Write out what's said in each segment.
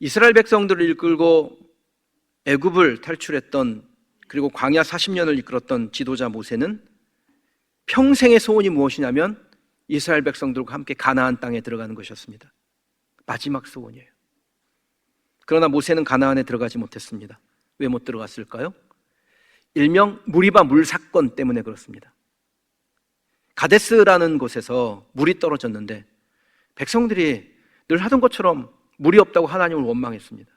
이스라엘 백성들을 이끌고 애굽을 탈출했던, 그리고 광야 40년을 이끌었던 지도자 모세는 평생의 소원이 무엇이냐면 이스라엘 백성들과 함께 가나안 땅에 들어가는 것이었습니다. 마지막 소원이에요. 그러나 모세는 가나안에 들어가지 못했습니다. 왜 못 들어갔을까요? 일명 무리바 물 사건 때문에 그렇습니다. 가데스라는 곳에서 물이 떨어졌는데 백성들이 늘 하던 것처럼 물이 없다고 하나님을 원망했습니다.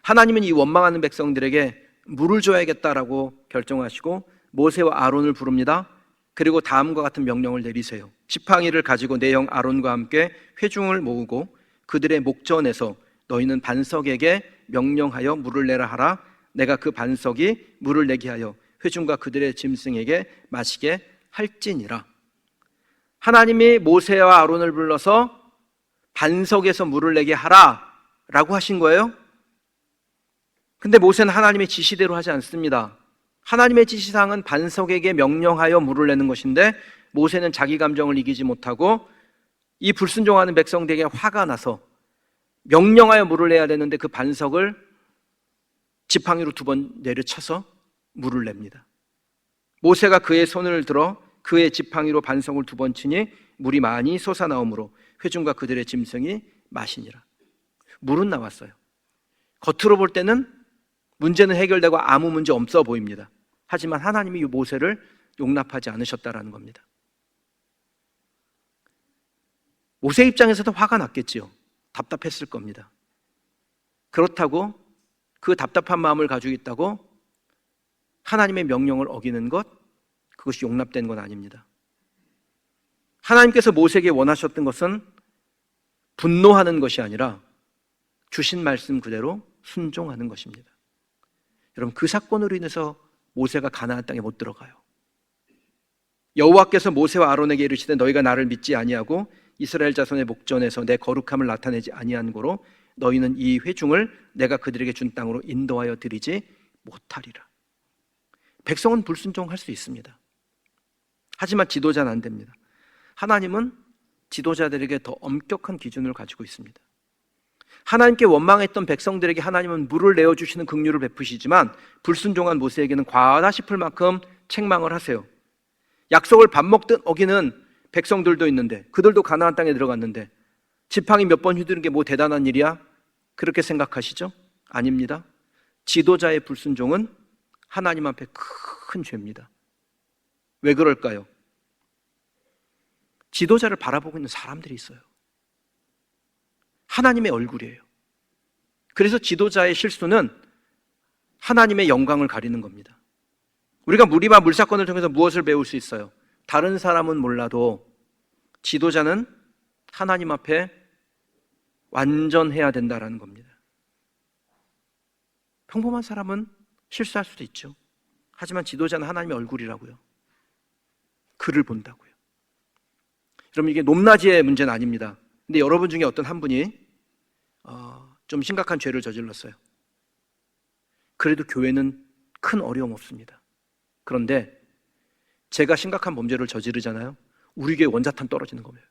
하나님은 이 원망하는 백성들에게 물을 줘야겠다라고 결정하시고 모세와 아론을 부릅니다. 그리고 다음과 같은 명령을 내리세요. 지팡이를 가지고 내 형 아론과 함께 회중을 모으고 그들의 목전에서 너희는 반석에게 명령하여 물을 내라 하라. 내가 그 반석이 물을 내게 하여 회중과 그들의 짐승에게 마시게 할지니라. 하나님이 모세와 아론을 불러서 반석에서 물을 내게 하라 라고 하신 거예요. 근데 모세는 하나님의 지시대로 하지 않습니다. 하나님의 지시사항은 반석에게 명령하여 물을 내는 것인데 모세는 자기 감정을 이기지 못하고 이 불순종하는 백성들에게 화가 나서 명령하여 물을 내야 되는데 그 반석을 지팡이로 2번 내려쳐서 물을 냅니다. 모세가 그의 손을 들어 그의 지팡이로 반석을 2번 치니 물이 많이 솟아나오므로 회중과 그들의 짐승이 마시니라. 물은 나왔어요. 겉으로 볼 때는 문제는 해결되고 아무 문제 없어 보입니다. 하지만 하나님이 이 모세를 용납하지 않으셨다라는 겁니다. 모세 입장에서도 화가 났겠지요. 답답했을 겁니다. 그렇다고 그 답답한 마음을 가지고 있다고 하나님의 명령을 어기는 것, 그것이 용납된 건 아닙니다. 하나님께서 모세에게 원하셨던 것은 분노하는 것이 아니라 주신 말씀 그대로 순종하는 것입니다. 여러분, 그 사건으로 인해서 모세가 가나안 땅에 못 들어가요. 여호와께서 모세와 아론에게 이르시되 너희가 나를 믿지 아니하고 이스라엘 자손의 목전에서 내 거룩함을 나타내지 아니한 고로 너희는 이 회중을 내가 그들에게 준 땅으로 인도하여 드리지 못하리라. 백성은 불순종할 수 있습니다. 하지만 지도자는 안 됩니다. 하나님은 지도자들에게 더 엄격한 기준을 가지고 있습니다. 하나님께 원망했던 백성들에게 하나님은 물을 내어주시는 긍휼을 베푸시지만 불순종한 모세에게는 과하다 싶을 만큼 책망을 하세요. 약속을 밥 먹듯 어기는 백성들도 있는데 그들도 가나안 땅에 들어갔는데 지팡이 몇 번 휘두르는 게 뭐 대단한 일이야? 그렇게 생각하시죠? 아닙니다. 지도자의 불순종은 하나님 앞에 큰 죄입니다. 왜 그럴까요? 지도자를 바라보고 있는 사람들이 있어요. 하나님의 얼굴이에요. 그래서 지도자의 실수는 하나님의 영광을 가리는 겁니다. 우리가 무리바 물사건을 통해서 무엇을 배울 수 있어요? 다른 사람은 몰라도 지도자는 하나님 앞에 완전해야 된다는 겁니다. 평범한 사람은 실수할 수도 있죠. 하지만 지도자는 하나님의 얼굴이라고요. 그를 본다고요. 여러분, 이게 높낮이의 문제는 아닙니다. 근데 여러분 중에 어떤 한 분이 좀 심각한 죄를 저질렀어요. 그래도 교회는 큰 어려움 없습니다. 그런데 제가 심각한 범죄를 저지르잖아요. 우리 교회 원자탄 떨어지는 거예요.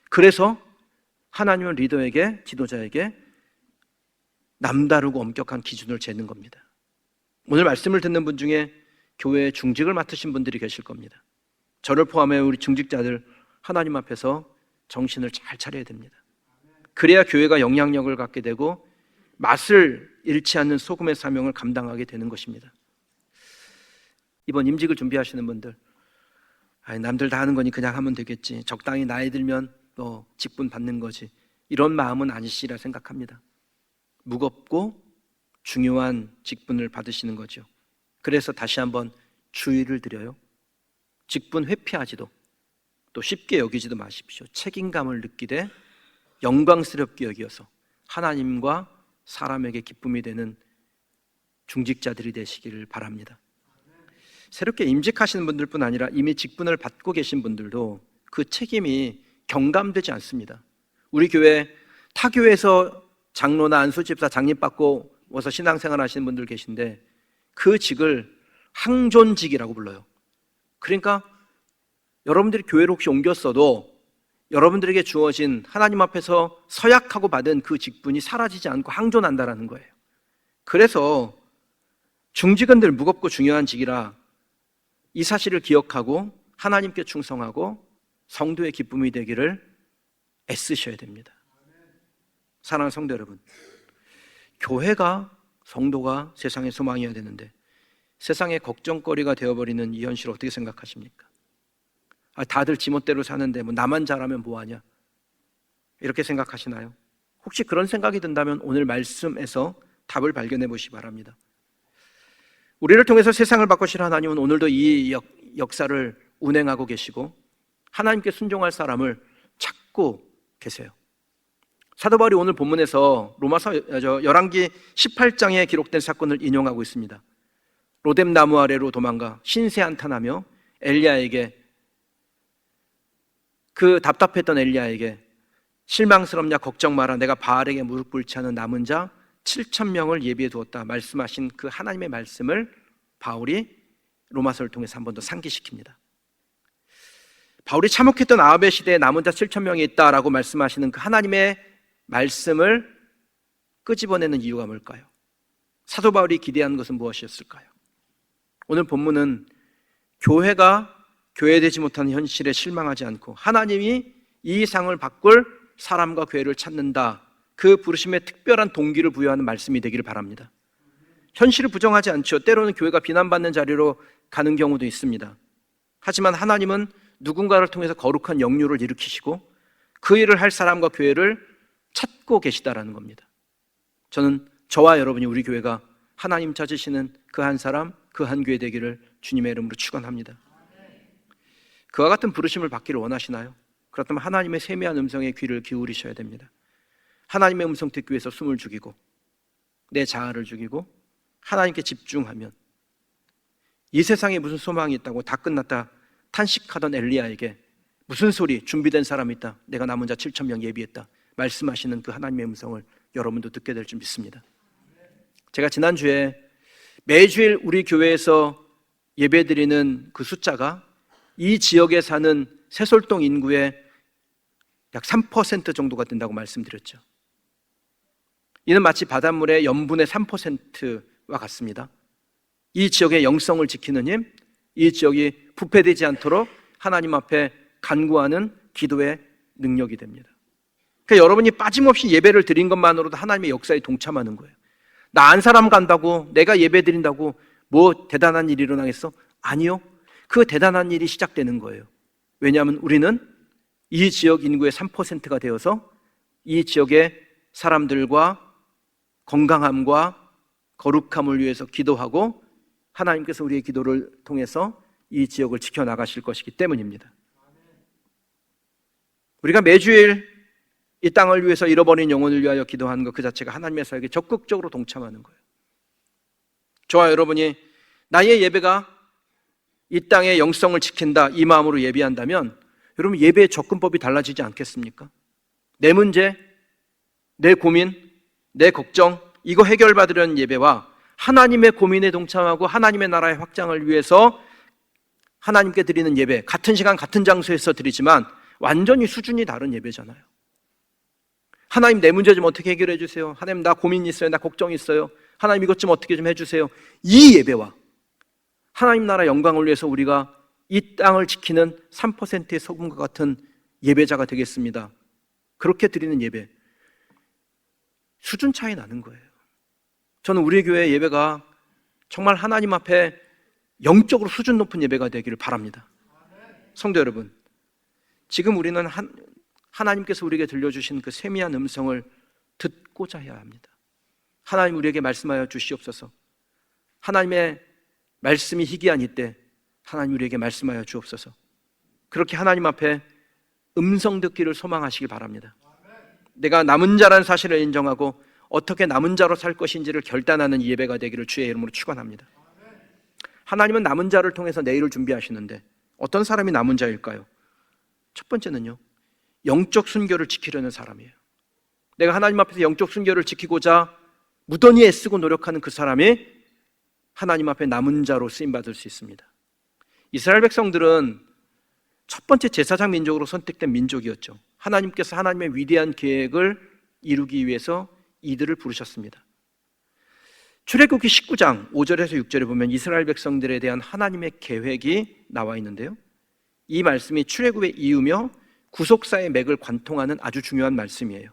그래서 하나님은 리더에게, 지도자에게 남다르고 엄격한 기준을 재는 겁니다. 오늘 말씀을 듣는 분 중에 교회에 중직을 맡으신 분들이 계실 겁니다. 저를 포함해 우리 중직자들 하나님 앞에서 정신을 잘 차려야 됩니다. 그래야 교회가 영향력을 갖게 되고 맛을 잃지 않는 소금의 사명을 감당하게 되는 것입니다. 이번 임직을 준비하시는 분들, 남들 다 하는 거니 그냥 하면 되겠지, 적당히 나이 들면 또 직분 받는 거지, 이런 마음은 아니시라 생각합니다. 무겁고 중요한 직분을 받으시는 거죠. 그래서 다시 한번 주의를 드려요. 직분 회피하지도 또 쉽게 여기지도 마십시오. 책임감을 느끼되 영광스럽게 여기어서 하나님과 사람에게 기쁨이 되는 중직자들이 되시기를 바랍니다. 새롭게 임직하시는 분들뿐 아니라 이미 직분을 받고 계신 분들도 그 책임이 경감되지 않습니다. 우리 교회 타교에서 장로나 안수집사 장립 받고 와서 신앙생활 하시는 분들 계신데 그 직을 항존직이라고 불러요. 그러니까 여러분들이 교회를 혹시 옮겼어도 여러분들에게 주어진 하나님 앞에서 서약하고 받은 그 직분이 사라지지 않고 항존한다라는 거예요. 그래서 중직은 늘 무겁고 중요한 직이라 이 사실을 기억하고 하나님께 충성하고 성도의 기쁨이 되기를 애쓰셔야 됩니다. 사랑하는 성도 여러분, 교회가, 성도가 세상의 소망이어야 되는데 세상의 걱정거리가 되어버리는 이 현실을 어떻게 생각하십니까? 다들 지멋대로 사는데 뭐 나만 잘하면 뭐하냐, 이렇게 생각하시나요? 혹시 그런 생각이 든다면 오늘 말씀에서 답을 발견해 보시기 바랍니다. 우리를 통해서 세상을 바꾸실 하나님은 오늘도 이 역사를 운행하고 계시고 하나님께 순종할 사람을 찾고 계세요. 사도 바울이 오늘 본문에서 열왕기 18장에 기록된 사건을 인용하고 있습니다. 로뎀 나무 아래로 도망가 신세 한탄하며 엘리야에게, 그 답답했던 엘리야에게 실망스럽냐, 걱정 마라, 내가 바알에게 무릎 꿇지 않은 남은 자 7,000명을 예비해 두었다 말씀하신 그 하나님의 말씀을 바울이 로마서를 통해서 한 번 더 상기시킵니다. 바울이 참혹했던 아합의 시대에 남은 자 7,000명이 있다라고 말씀하시는 그 하나님의 말씀을 끄집어내는 이유가 뭘까요? 사도 바울이 기대한 것은 무엇이었을까요? 오늘 본문은 교회가 교회되지 못하는 현실에 실망하지 않고 하나님이 이 상을 바꿀 사람과 교회를 찾는다, 그 부르심에 특별한 동기를 부여하는 말씀이 되기를 바랍니다. 현실을 부정하지 않죠. 때로는 교회가 비난받는 자리로 가는 경우도 있습니다. 하지만 하나님은 누군가를 통해서 거룩한 역류를 일으키시고 그 일을 할 사람과 교회를 찾고 계시다라는 겁니다. 저는 저와 여러분이, 우리 교회가 하나님 찾으시는 그 한 사람, 그 한 교회 되기를 주님의 이름으로 축원합니다. 그와 같은 부르심을 받기를 원하시나요? 그렇다면 하나님의 세미한 음성에 귀를 기울이셔야 됩니다. 하나님의 음성 듣기 위해서 숨을 죽이고 내 자아를 죽이고 하나님께 집중하면 이 세상에 무슨 소망이 있다고 다 끝났다 탄식하던 엘리야에게 무슨 소리, 준비된 사람이 있다, 내가 남은 자 7,000명 예비했다 말씀하시는 그 하나님의 음성을 여러분도 듣게 될 줄 믿습니다. 제가 지난주에 매주일 우리 교회에서 예배드리는 그 숫자가 이 지역에 사는 새솔동 인구의 약 3% 정도가 된다고 말씀드렸죠. 이는 마치 바닷물의 염분의 3%와 같습니다. 이 지역의 영성을 지키는 힘, 이 지역이 부패되지 않도록 하나님 앞에 간구하는 기도의 능력이 됩니다. 그러니까 여러분이 빠짐없이 예배를 드린 것만으로도 하나님의 역사에 동참하는 거예요. 나 한 사람 간다고, 내가 예배 드린다고 뭐 대단한 일이 일어나겠어? 아니요. 그 대단한 일이 시작되는 거예요. 왜냐하면 우리는 이 지역 인구의 3%가 되어서 이 지역의 사람들과 건강함과 거룩함을 위해서 기도하고 하나님께서 우리의 기도를 통해서 이 지역을 지켜나가실 것이기 때문입니다. 우리가 매주일 이 땅을 위해서 잃어버린 영혼을 위하여 기도하는 것 그 자체가 하나님의 사역에 적극적으로 동참하는 거예요. 저와 여러분이 나의 예배가 이 땅의 영성을 지킨다, 이 마음으로 예배한다면 여러분 예배의 접근법이 달라지지 않겠습니까? 내 문제, 내 고민, 내 걱정, 이거 해결받으려는 예배와 하나님의 고민에 동참하고 하나님의 나라의 확장을 위해서 하나님께 드리는 예배, 같은 시간 같은 장소에서 드리지만 완전히 수준이 다른 예배잖아요. 하나님 내 문제 좀 어떻게 해결해 주세요. 하나님 나 고민 있어요. 나 걱정 있어요. 하나님 이것 좀 어떻게 좀 해주세요. 이 예배와 하나님 나라 영광을 위해서 우리가 이 땅을 지키는 3%의 소금과 같은 예배자가 되겠습니다. 그렇게 드리는 예배, 수준 차이 나는 거예요. 저는 우리 교회 예배가 정말 하나님 앞에 영적으로 수준 높은 예배가 되기를 바랍니다. 성도 여러분, 지금 우리는 하나님께서 우리에게 들려주신 그 세미한 음성을 듣고자 해야 합니다. 하나님 우리에게 말씀하여 주시옵소서. 하나님의 말씀이 희귀한 이때 하나님 우리에게 말씀하여 주옵소서. 그렇게 하나님 앞에 음성 듣기를 소망하시길 바랍니다. 내가 남은 자라는 사실을 인정하고 어떻게 남은 자로 살 것인지를 결단하는 예배가 되기를 주의 이름으로 축원합니다. 하나님은 남은 자를 통해서 내일을 준비하시는데 어떤 사람이 남은 자일까요? 첫 번째는요, 영적 순결을 지키려는 사람이에요. 내가 하나님 앞에서 영적 순결을 지키고자 무던히 애쓰고 노력하는 그 사람이 하나님 앞에 남은 자로 쓰임받을 수 있습니다. 이스라엘 백성들은 첫 번째 제사장 민족으로 선택된 민족이었죠. 하나님께서 하나님의 위대한 계획을 이루기 위해서 이들을 부르셨습니다. 출애굽기 19장 5절에서 6절에 보면 이스라엘 백성들에 대한 하나님의 계획이 나와 있는데요, 이 말씀이 출애굽의 이유며 구속사의 맥을 관통하는 아주 중요한 말씀이에요.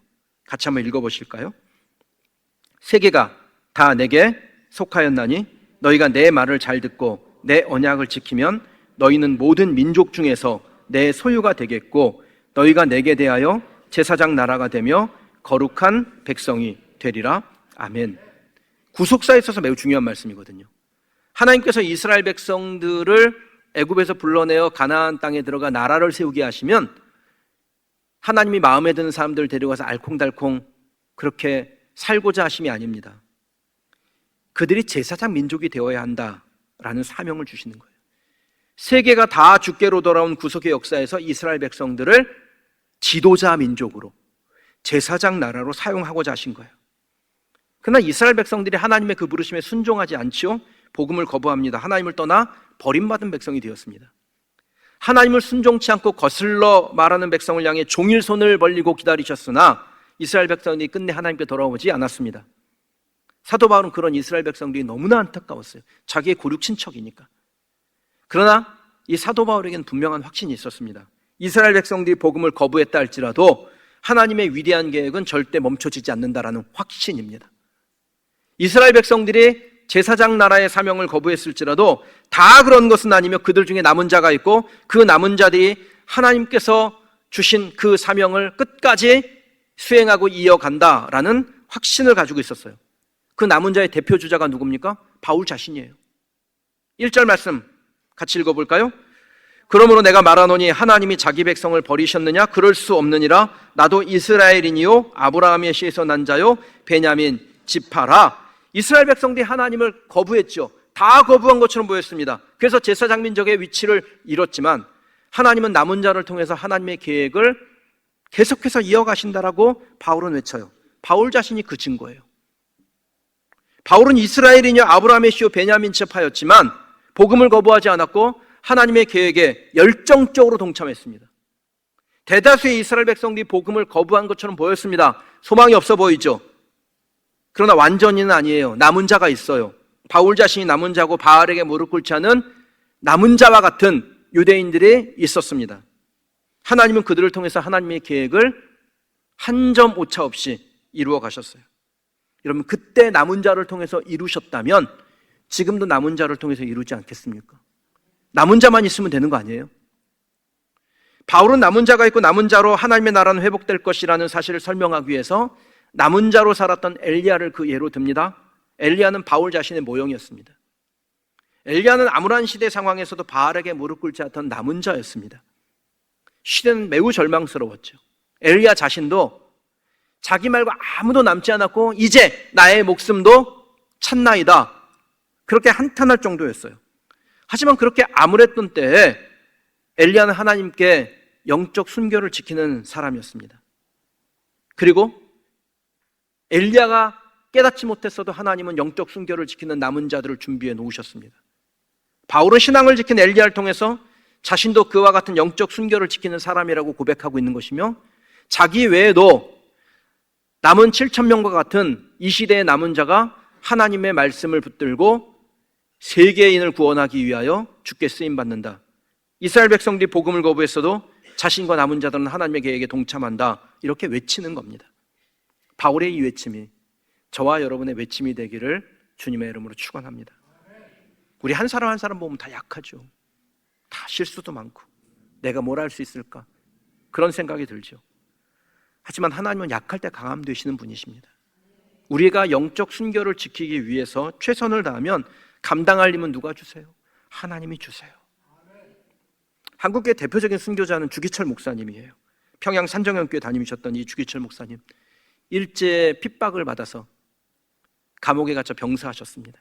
같이 한번 읽어보실까요? 세계가 다 내게 속하였나니 너희가 내 말을 잘 듣고 내 언약을 지키면 너희는 모든 민족 중에서 내 소유가 되겠고 너희가 내게 대하여 제사장 나라가 되며 거룩한 백성이 되리라. 아멘. 구속사에 있어서 매우 중요한 말씀이거든요. 하나님께서 이스라엘 백성들을 애굽에서 불러내어 가나안 땅에 들어가 나라를 세우게 하시면 하나님이 마음에 드는 사람들을 데려가서 알콩달콩 그렇게 살고자 하심이 아닙니다. 그들이 제사장 민족이 되어야 한다라는 사명을 주시는 거예요. 세계가 다 주께로 돌아온 구속의 역사에서 이스라엘 백성들을 지도자 민족으로, 제사장 나라로 사용하고자 하신 거예요. 그러나 이스라엘 백성들이 하나님의 그 부르심에 순종하지 않지요. 복음을 거부합니다. 하나님을 떠나 버림받은 백성이 되었습니다. 하나님을 순종치 않고 거슬러 말하는 백성을 향해 종일 손을 벌리고 기다리셨으나 이스라엘 백성이 끝내 하나님께 돌아오지 않았습니다. 사도 바울은 그런 이스라엘 백성들이 너무나 안타까웠어요. 자기의 고륙 친척이니까. 그러나 이 사도 바울에게는 분명한 확신이 있었습니다. 이스라엘 백성들이 복음을 거부했다 할지라도 하나님의 위대한 계획은 절대 멈춰지지 않는다라는 확신입니다. 이스라엘 백성들이 제사장 나라의 사명을 거부했을지라도 다 그런 것은 아니며 그들 중에 남은 자가 있고 그 남은 자들이 하나님께서 주신 그 사명을 끝까지 수행하고 이어간다라는 확신을 가지고 있었어요. 그 남은 자의 대표 주자가 누굽니까? 바울 자신이에요. 1절 말씀 같이 읽어볼까요? 그러므로 내가 말하노니 하나님이 자기 백성을 버리셨느냐? 그럴 수 없느니라. 나도 이스라엘이니요 아브라함의 씨에서 난 자요 베냐민 지파라. 이스라엘 백성들이 하나님을 거부했죠. 다 거부한 것처럼 보였습니다. 그래서 제사장 민족의 위치를 잃었지만 하나님은 남은 자를 통해서 하나님의 계획을 계속해서 이어가신다라고 바울은 외쳐요. 바울 자신이 그 증거예요. 바울은 이스라엘이냐 아브라함의 씨요 베냐민 지파였지만 복음을 거부하지 않았고 하나님의 계획에 열정적으로 동참했습니다. 대다수의 이스라엘 백성들이 복음을 거부한 것처럼 보였습니다. 소망이 없어 보이죠. 그러나 완전히는 아니에요. 남은 자가 있어요. 바울 자신이 남은 자고 바알에게 무릎 꿇지 않은 남은 자와 같은 유대인들이 있었습니다. 하나님은 그들을 통해서 하나님의 계획을 한 점 오차 없이 이루어 가셨어요. 여러분, 그때 남은 자를 통해서 이루셨다면 지금도 남은 자를 통해서 이루지 않겠습니까? 남은 자만 있으면 되는 거 아니에요? 바울은 남은 자가 있고 남은 자로 하나님의 나라는 회복될 것이라는 사실을 설명하기 위해서 남은 자로 살았던 엘리야를 그 예로 듭니다. 엘리야는 바울 자신의 모형이었습니다. 엘리야는 암울한 시대 상황에서도 바알에게 무릎 꿇지 않던 남은 자였습니다. 시대는 매우 절망스러웠죠. 엘리야 자신도 자기 말고 아무도 남지 않았고 이제 나의 목숨도 찼나이다, 그렇게 한탄할 정도였어요. 하지만 그렇게 암울했던 때에 엘리야는 하나님께 영적 순교를 지키는 사람이었습니다. 그리고 엘리야가 깨닫지 못했어도 하나님은 영적 순교를 지키는 남은 자들을 준비해 놓으셨습니다. 바울은 신앙을 지킨 엘리야를 통해서 자신도 그와 같은 영적 순교를 지키는 사람이라고 고백하고 있는 것이며 자기 외에도 남은 7,000명과 같은 이 시대의 남은 자가 하나님의 말씀을 붙들고 세계인을 구원하기 위하여 주께 쓰임받는다. 이스라엘 백성들이 복음을 거부했어도 자신과 남은 자들은 하나님의 계획에 동참한다, 이렇게 외치는 겁니다. 바울의 이 외침이 저와 여러분의 외침이 되기를 주님의 이름으로 축원합니다. 우리 한 사람 한 사람 보면 다 약하죠. 다 실수도 많고 내가 뭘 할 수 있을까, 그런 생각이 들죠. 하지만 하나님은 약할 때 강함 되시는 분이십니다. 우리가 영적 순교를 지키기 위해서 최선을 다하면 감당할 힘은 누가 주세요? 하나님이 주세요. 한국의 대표적인 순교자는 주기철 목사님이에요. 평양 산정연교회 다니셨던 이 주기철 목사님, 일제 핍박을 받아서 감옥에 갇혀 병사하셨습니다.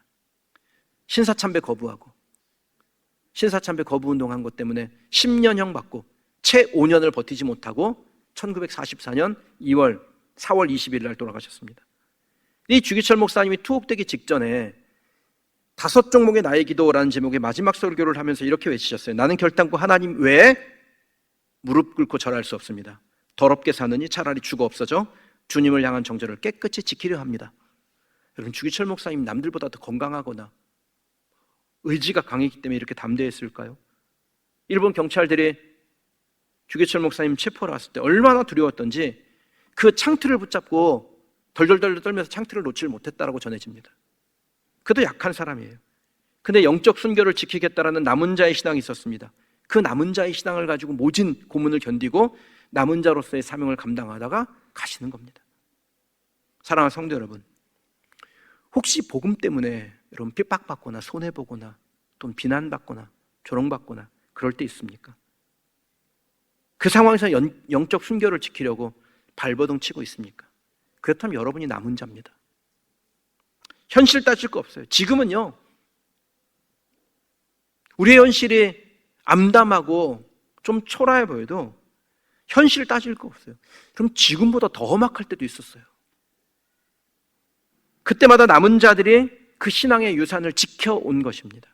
신사참배 거부하고 신사참배 거부 운동한 것 때문에 10년형 받고 채 5년을 버티지 못하고 1944년 4월 20일 날 돌아가셨습니다. 이 주기철 목사님이 투옥되기 직전에 5 종목의 나의 기도라는 제목의 마지막 설교를 하면서 이렇게 외치셨어요. 나는 결단코 하나님 외에 무릎 꿇고 절할 수 없습니다. 더럽게 사느니 차라리 죽어 없어져 주님을 향한 정절을 깨끗이 지키려 합니다. 여러분, 주기철 목사님 남들보다 더 건강하거나 의지가 강했기 때문에 이렇게 담대했을까요? 일본 경찰들이 주기철 목사님 체포를 했을 때 얼마나 두려웠던지 그 창틀을 붙잡고 덜덜덜 떨면서 창틀을 놓지 못했다라고 전해집니다. 그도 약한 사람이에요. 근데 영적 순결을 지키겠다라는 남은 자의 신앙이 있었습니다. 그 남은 자의 신앙을 가지고 모진 고문을 견디고 남은 자로서의 사명을 감당하다가 가시는 겁니다. 사랑하는 성도 여러분, 혹시 복음 때문에 여러분 핍박받거나 손해보거나 또는 비난받거나 조롱받거나 그럴 때 있습니까? 그 상황에서 영적 순결을 지키려고 발버둥 치고 있습니까? 그렇다면 여러분이 남은 자입니다. 현실 따질 거 없어요. 지금은요, 우리의 현실이 암담하고 좀 초라해 보여도 현실 따질 거 없어요. 그럼 지금보다 더 험악할 때도 있었어요. 그때마다 남은 자들이 그 신앙의 유산을 지켜온 것입니다.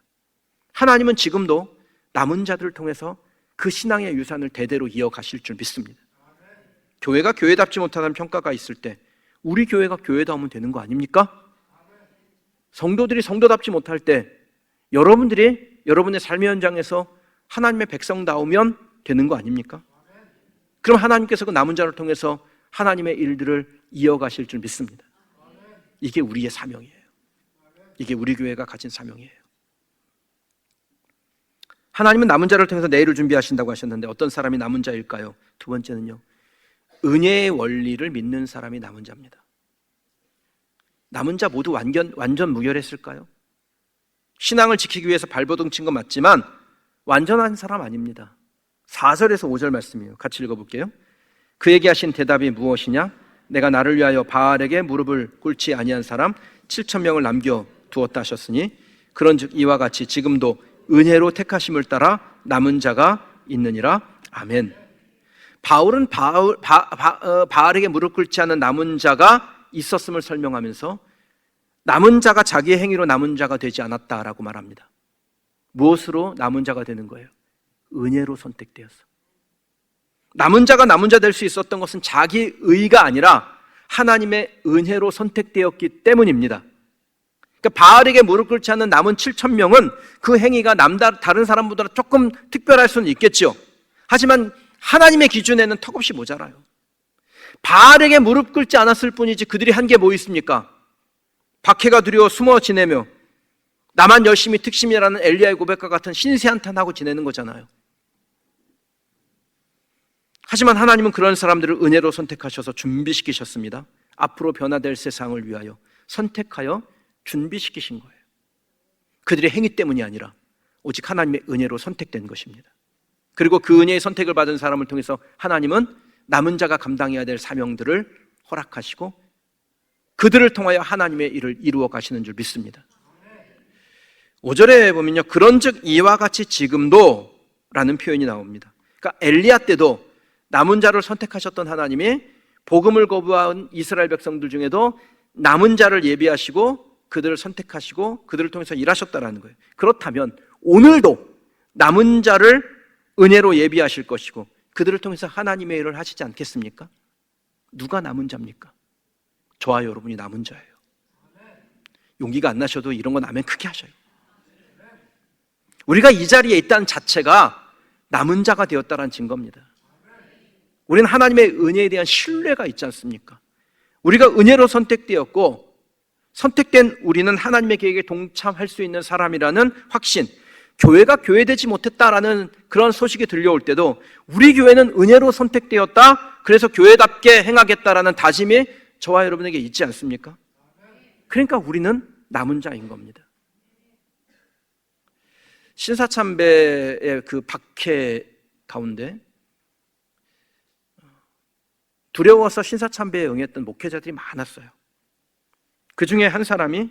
하나님은 지금도 남은 자들을 통해서 그 신앙의 유산을 대대로 이어가실 줄 믿습니다. 교회가 교회답지 못하다는 평가가 있을 때 우리 교회가 교회다우면 되는 거 아닙니까? 성도들이 성도답지 못할 때 여러분들이 여러분의 삶의 현장에서 하나님의 백성다우면 되는 거 아닙니까? 그럼 하나님께서 그 남은 자를 통해서 하나님의 일들을 이어가실 줄 믿습니다. 이게 우리의 사명이에요. 이게 우리 교회가 가진 사명이에요. 하나님은 남은 자를 통해서 내일을 준비하신다고 하셨는데 어떤 사람이 남은 자일까요? 두 번째는요, 은혜의 원리를 믿는 사람이 남은 자입니다. 남은 자 모두 완전 무결했을까요? 신앙을 지키기 위해서 발버둥 친 건 맞지만 완전한 사람 아닙니다. 4절에서 5절 말씀이에요. 같이 읽어볼게요. 그에게 하신 대답이 무엇이냐? 내가 나를 위하여 바알에게 무릎을 꿇지 아니한 사람 7,000명을 남겨두었다 하셨으니 그런즉 이와 같이 지금도 은혜로 택하심을 따라 남은 자가 있느니라. 아멘. 바울은 바알에게 무릎 꿇지 않은 남은 자가 있었음을 설명하면서 남은 자가 자기의 행위로 남은 자가 되지 않았다라고 말합니다. 무엇으로 남은 자가 되는 거예요? 은혜로 선택되어서. 남은 자가 남은 자 될 수 있었던 것은 자기 의가 아니라 하나님의 은혜로 선택되었기 때문입니다. 그러니까 바알에게 무릎 꿇지 않는 남은 7,000명은 그 행위가 다른 사람보다 조금 특별할 수는 있겠죠. 하지만 하나님의 기준에는 턱없이 모자라요. 바알에게 무릎 꿇지 않았을 뿐이지 그들이 한 게 뭐 있습니까? 박해가 두려워 숨어 지내며 나만 열심히 특심이라는 엘리야의 고백과 같은 신세 한탄하고 지내는 거잖아요. 하지만 하나님은 그런 사람들을 은혜로 선택하셔서 준비시키셨습니다. 앞으로 변화될 세상을 위하여 선택하여 준비시키신 거예요. 그들의 행위 때문이 아니라 오직 하나님의 은혜로 선택된 것입니다. 그리고 그 은혜의 선택을 받은 사람을 통해서 하나님은 남은 자가 감당해야 될 사명들을 허락하시고 그들을 통하여 하나님의 일을 이루어 가시는 줄 믿습니다. 5절에 보면요, 그런즉 이와 같이 지금도 라는 표현이 나옵니다. 그러니까 엘리야 때도 남은 자를 선택하셨던 하나님이 복음을 거부한 이스라엘 백성들 중에도 남은 자를 예비하시고 그들을 선택하시고 그들을 통해서 일하셨다라는 거예요. 그렇다면 오늘도 남은 자를 은혜로 예비하실 것이고 그들을 통해서 하나님의 일을 하시지 않겠습니까? 누가 남은 자입니까? 저와 여러분이 남은 자예요. 용기가 안 나셔도 이런 건 아멘 크게 하셔요. 우리가 이 자리에 있다는 자체가 남은 자가 되었다는 증거입니다. 우리는 하나님의 은혜에 대한 신뢰가 있지 않습니까? 우리가 은혜로 선택되었고 선택된 우리는 하나님의 계획에 동참할 수 있는 사람이라는 확신, 교회가 교회되지 못했다라는 그런 소식이 들려올 때도 우리 교회는 은혜로 선택되었다, 그래서 교회답게 행하겠다라는 다짐이 저와 여러분에게 있지 않습니까? 그러니까 우리는 남은 자인 겁니다. 신사참배의 그 박해 가운데 두려워서 신사참배에 응했던 목회자들이 많았어요. 그 중에 한 사람이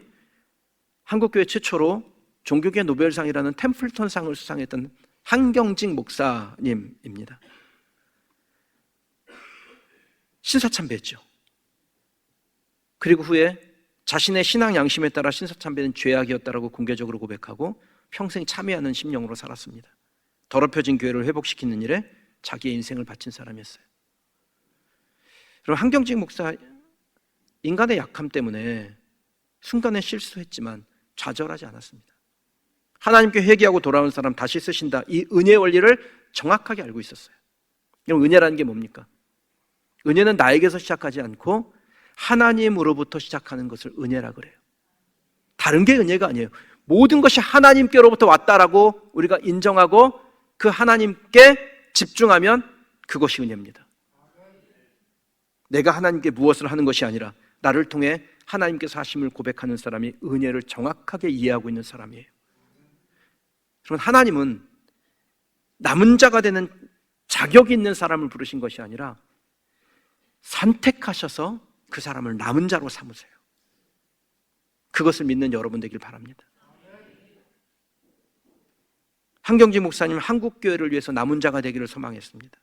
한국교회 최초로 종교계 노벨상이라는 템플턴상을 수상했던 한경직 목사님입니다. 신사참배했죠. 그리고 후에 자신의 신앙 양심에 따라 신사참배는 죄악이었다라고 공개적으로 고백하고 평생 참회하는 심령으로 살았습니다. 더럽혀진 교회를 회복시키는 일에 자기의 인생을 바친 사람이었어요. 여러분, 한경직 목사 인간의 약함 때문에 순간에 실수했지만 좌절하지 않았습니다. 하나님께 회개하고 돌아온 사람 다시 쓰신다, 이 은혜의 원리를 정확하게 알고 있었어요. 그럼 은혜라는 게 뭡니까? 은혜는 나에게서 시작하지 않고 하나님으로부터 시작하는 것을 은혜라 그래요. 다른 게 은혜가 아니에요. 모든 것이 하나님께로부터 왔다라고 우리가 인정하고 그 하나님께 집중하면 그것이 은혜입니다. 내가 하나님께 무엇을 하는 것이 아니라 나를 통해 하나님께서 하심을 고백하는 사람이 은혜를 정확하게 이해하고 있는 사람이에요. 그러면 하나님은 남은 자가 되는 자격이 있는 사람을 부르신 것이 아니라 선택하셔서 그 사람을 남은 자로 삼으세요. 그것을 믿는 여러분 되길 바랍니다. 한경직 목사님 한국교회를 위해서 남은 자가 되기를 소망했습니다.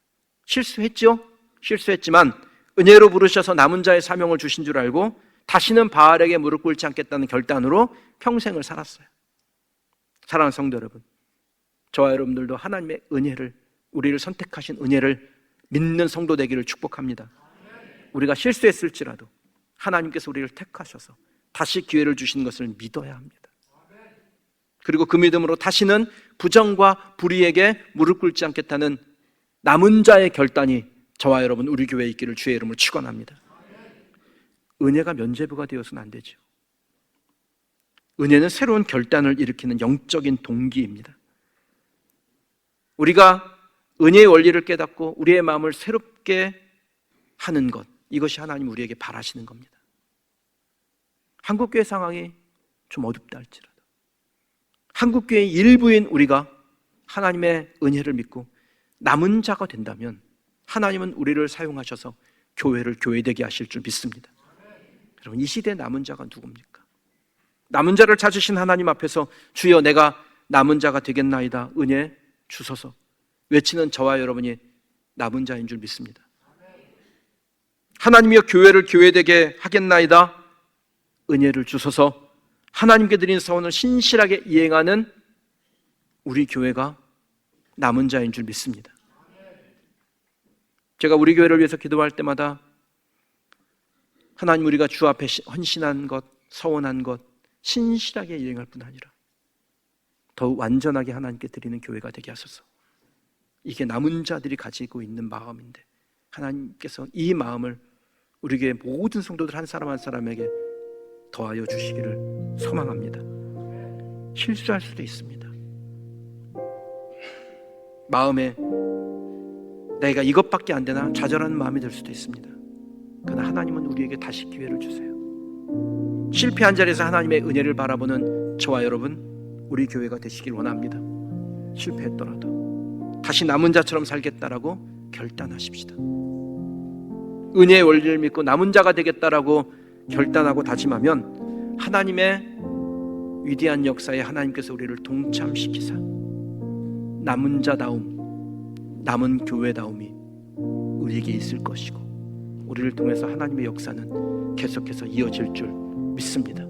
실수했죠? 실수했지만 은혜로 부르셔서 남은 자의 사명을 주신 줄 알고 다시는 바알에게 무릎 꿇지 않겠다는 결단으로 평생을 살았어요. 사랑하는 성도 여러분, 저와 여러분들도 하나님의 은혜를, 우리를 선택하신 은혜를 믿는 성도 되기를 축복합니다. 우리가 실수했을지라도 하나님께서 우리를 택하셔서 다시 기회를 주시는 것을 믿어야 합니다. 그리고 그 믿음으로 다시는 부정과 불의에게 무릎 꿇지 않겠다는 남은 자의 결단이 저와 여러분, 우리 교회에 있기를 주의 이름으로 축원합니다. 은혜가 면죄부가 되어서는 안 되죠. 은혜는 새로운 결단을 일으키는 영적인 동기입니다. 우리가 은혜의 원리를 깨닫고 우리의 마음을 새롭게 하는 것, 이것이 하나님 우리에게 바라시는 겁니다. 한국교회 상황이 좀 어둡다 할지라도 한국교회의 일부인 우리가 하나님의 은혜를 믿고 남은 자가 된다면 하나님은 우리를 사용하셔서 교회를 교회되게 하실 줄 믿습니다. 여러분, 이 시대의 남은 자가 누굽니까? 남은 자를 찾으신 하나님 앞에서 주여 내가 남은 자가 되겠나이다, 은혜 주소서 외치는 저와 여러분이 남은 자인 줄 믿습니다. 하나님이여 교회를 교회되게 하겠나이다, 은혜를 주소서 하나님께 드린 서원을 신실하게 이행하는 우리 교회가 남은 자인 줄 믿습니다. 제가 우리 교회를 위해서 기도할 때마다 하나님, 우리가 주 앞에 헌신한 것, 서원한 것 신실하게 이행할 뿐 아니라 더욱 완전하게 하나님께 드리는 교회가 되게 하소서. 이게 남은 자들이 가지고 있는 마음인데 하나님께서 이 마음을 우리 교회 모든 성도들 한 사람 한 사람에게 더하여 주시기를 소망합니다. 실수할 수도 있습니다. 마음에 내가 이것밖에 안 되나 좌절하는 마음이 들 수도 있습니다. 그러나 하나님은 우리에게 다시 기회를 주세요. 실패한 자리에서 하나님의 은혜를 바라보는 저와 여러분, 우리 교회가 되시길 원합니다. 실패했더라도 다시 남은 자처럼 살겠다라고 결단하십시다. 은혜의 원리를 믿고 남은 자가 되겠다라고 결단하고 다짐하면 하나님의 위대한 역사에 하나님께서 우리를 동참시키사 남은 자다움, 남은 교회다움이 우리에게 있을 것이고 우리를 통해서 하나님의 역사는 계속해서 이어질 줄 믿습니다.